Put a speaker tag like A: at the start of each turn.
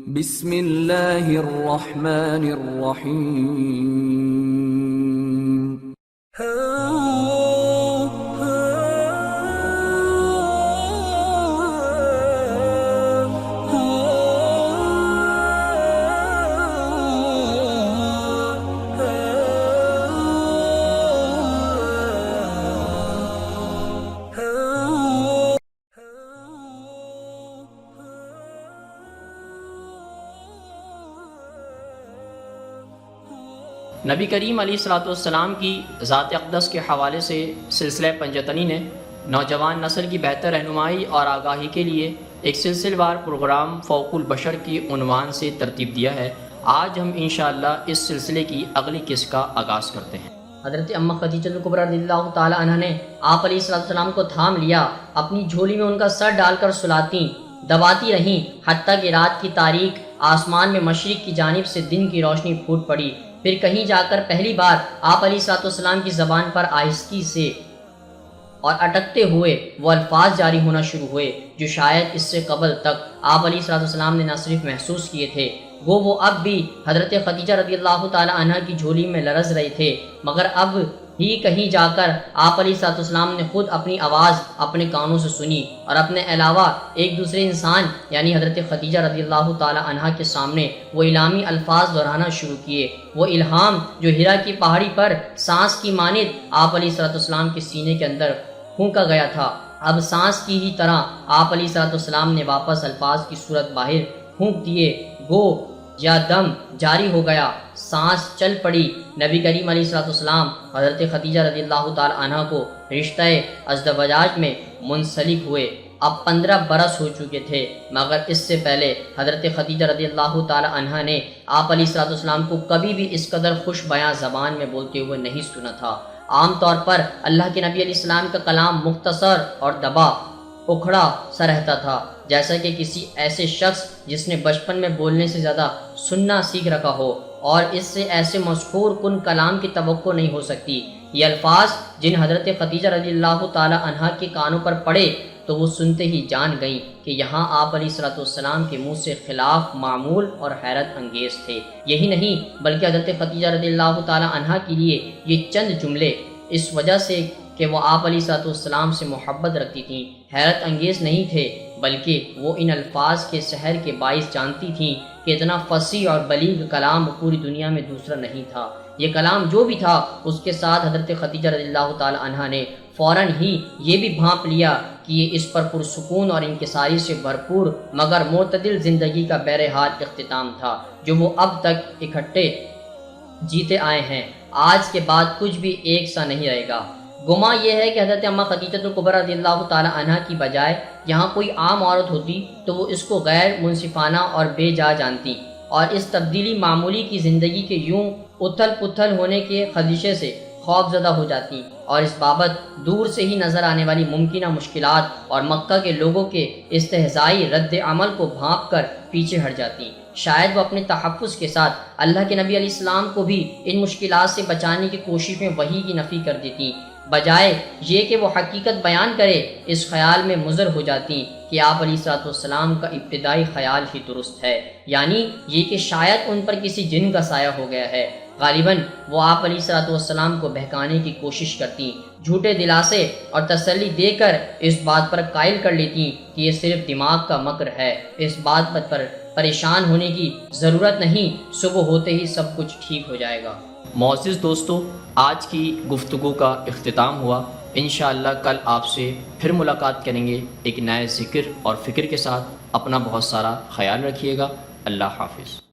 A: بسم اللہ الرحمن الرحیم۔
B: نبی کریم علیہ الصلوۃ والسلام کی ذات اقدس کے حوالے سے سلسلہ پنجتنی نے نوجوان نسل کی بہتر رہنمائی اور آگاہی کے لیے ایک سلسلہ وار پروگرام فوق البشر کی عنوان سے ترتیب دیا ہے۔ آج ہم انشاءاللہ اس سلسلے کی اگلی قسط کا آغاز کرتے ہیں۔ حضرت اماں خدیجہ کبریٰ رضی اللہ تعالی عنہ نے آپ علیہ السلام کو تھام لیا، اپنی جھولی میں ان کا سر ڈال کر سلاتیں، دباتی رہیں، حتیٰ کہ رات کی تاریک آسمان میں مشرق کی جانب سے دن کی روشنی پھوٹ پڑی۔ پھر کہیں جا کر پہلی بار آپ علیہ السلام کی زبان پر آہستگی سے اور اٹکتے ہوئے وہ الفاظ جاری ہونا شروع ہوئے جو شاید اس سے قبل تک آپ علیہ السلام نے نہ صرف محسوس کیے تھے، وہ اب بھی حضرت خدیجہ رضی اللہ تعالی عنہ کی جھولی میں لرز رہے تھے، مگر اب ہی کہیں جا کر آپ علیہ السلام نے خود اپنی آواز اپنے کانوں سے سنی اور اپنے علاوہ ایک دوسرے انسان یعنی حضرت خدیجہ رضی اللہ تعالی عنہ کے سامنے وہ الہامی الفاظ دہرانا شروع کیے، وہ الہام جو ہیرا کی پہاڑی پر سانس کی مانند آپ علیہ السلام کے سینے کے اندر پھونکا گیا تھا، اب سانس کی ہی طرح آپ علیہ السلام نے واپس الفاظ کی صورت باہر پھونک دیے، گو یا دم جاری ہو گیا، سانس چل پڑی۔ نبی کریم علیہ السلام حضرت خدیجہ رضی اللہ تعالی عنہ کو رشتہ ازدواج میں منسلک ہوئے۔ اب 15 برس ہو چکے تھے، مگر اس سے پہلے حضرت خدیجہ رضی اللہ تعالی عنہ نے آپ علیہ السلام کو کبھی بھی اس قدر خوش بیاں زبان میں بولتے ہوئے نہیں سنا تھا۔ عام طور پر اللہ کے نبی علیہ السلام کا کلام مختصر اور دبا اکھڑا سا رہتا تھا، جیسا کہ کسی ایسے شخص جس نے بچپن میں بولنے سے زیادہ سننا سیکھ رکھا ہو، اور اس سے ایسے مسحور کن کلام کی توقع نہیں ہو سکتی۔ یہ الفاظ جن حضرت خدیجہ رضی اللہ تعالی عنہ کے کانوں پر پڑے تو وہ سنتے ہی جان گئیں کہ یہاں آپ علیہ السلام کے منہ سے خلاف معمول اور حیرت انگیز تھے۔ یہی نہیں بلکہ حضرت خدیجہ رضی اللہ تعالی عنہ کے لیے یہ چند جملے اس وجہ سے کہ وہ آپ علیہ السلام سے محبت رکھتی تھیں حیرت انگیز نہیں تھے، بلکہ وہ ان الفاظ کے سحر کے باعث جانتی تھیں کہ اتنا فصیح اور بلیغ کلام پوری دنیا میں دوسرا نہیں تھا۔ یہ کلام جو بھی تھا اس کے ساتھ حضرت خدیجہ رضی اللہ تعالی عنہ نے فوراً ہی یہ بھی بھانپ لیا کہ یہ اس پر پرسکون اور انکساری سے بھرپور مگر معتدل زندگی کا بہرحال اختتام تھا جو وہ اب تک اکٹھے جیتے آئے ہیں۔ آج کے بعد کچھ بھی ایک سا نہیں رہے گا۔ گمان یہ ہے کہ حضرت اماں خدیجہ کبریٰ رضی اللہ تعالی عنہ کی بجائے یہاں کوئی عام عورت ہوتی تو وہ اس کو غیر منصفانہ اور بے جا جانتی، اور اس تبدیلی معمولی کی زندگی کے یوں اتھل پتھل ہونے کے خدشے سے خوف زدہ ہو جاتی، اور اس بابت دور سے ہی نظر آنے والی ممکنہ مشکلات اور مکہ کے لوگوں کے استہزائی رد عمل کو بھانپ کر پیچھے ہٹ جاتی۔ شاید وہ اپنے تحفظ کے ساتھ اللہ کے نبی علیہ السلام کو بھی ان مشکلات سے بچانے کی کوشش میں وحی کی نفی کر دیتی، بجائے یہ کہ وہ حقیقت بیان کرے اس خیال میں مضر ہو جاتی کہ آپ علیہ السلام کا ابتدائی خیال ہی درست ہے، یعنی یہ کہ شاید ان پر کسی جن کا سایہ ہو گیا ہے۔ غالباً وہ آپ علیہ السلام کو بہکانے کی کوشش کرتی، جھوٹے دلاسے اور تسلی دے کر اس بات پر قائل کر لیتی کہ یہ صرف دماغ کا مکر ہے، اس بات پر پریشان ہونے کی ضرورت نہیں، صبح ہوتے ہی سب کچھ ٹھیک ہو جائے گا۔ معزز دوستو، آج کی گفتگو کا اختتام ہوا۔ انشاءاللہ کل آپ سے پھر ملاقات کریں گے ایک نئے ذکر اور فکر کے ساتھ۔ اپنا بہت سارا خیال رکھیے گا۔ اللہ حافظ۔